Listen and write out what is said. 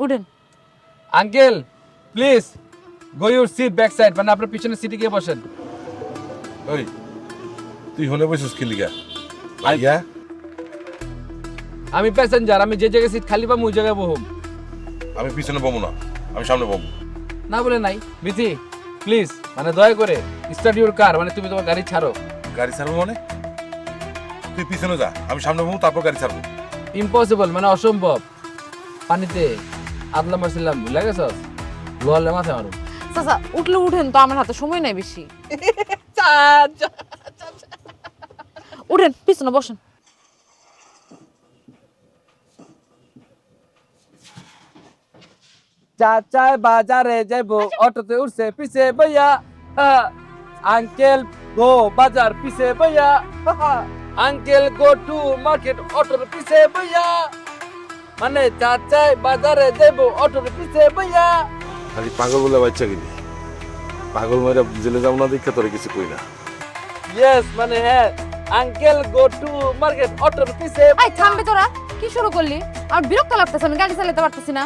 উঠেন। Uncle please go your seat back side, মানে আপনার পিছনের সিটে গিয়ে বসেন। ওই তুই হলে বসেছিস কি লিগা ভাইয়া? আমি প্যাসেঞ্জার, আমি যে জায়গায় সিট খালি পাবো ওই জায়গায় বহম। আমি পিছনে বমু না, আমি সামনে বমু। না বলে নাই বিথি, প্লিজ মানে দয়া করে স্টার্ট ইউর কার, মানে তুমি তোমার গাড়ি ছাড়ো। গাড়ি ছাড়বো মানে? তুই পিছনে যা, আমি সামনে বমু, তারপর গাড়ি ছাড়বো। ইম্পসিবল, মানে অসম্ভব। পানিতে আদলা মারছিলাম, ভুলে গেছস? লোহালে মাথায় মারো। চাচা উঠলে উঠেন তো, আমার হাতে সময় নাই বেশি। উঠেন, পিছনে বসেন। চাচায় বাজারে যাইবো, অটোতে উঠছে পিছে ভাইয়া। আঙ্কেল গো বাজার পিছে ভাইয়া। আঙ্কেল গো টু মার্কেট অটোর পিছে ভাইয়া, মানে চাচায় বাজারে যাইবো অটোর পিছে ভাইয়া। খালি পাগল বলে বাচ্চা কিনি, পাগল মাইরা জেলে যাবো না দেখে তোরে কিছু কই না। ইয়েস মানে হ্যাঁ, আঙ্কেল গো টু মার্কেট অটোর পিছে। আই থামবে তোরা, কি শুরু করলি? আর বিরক্ত লাগতেছে, আমি গাড়ি চালাতে পারতেছি না।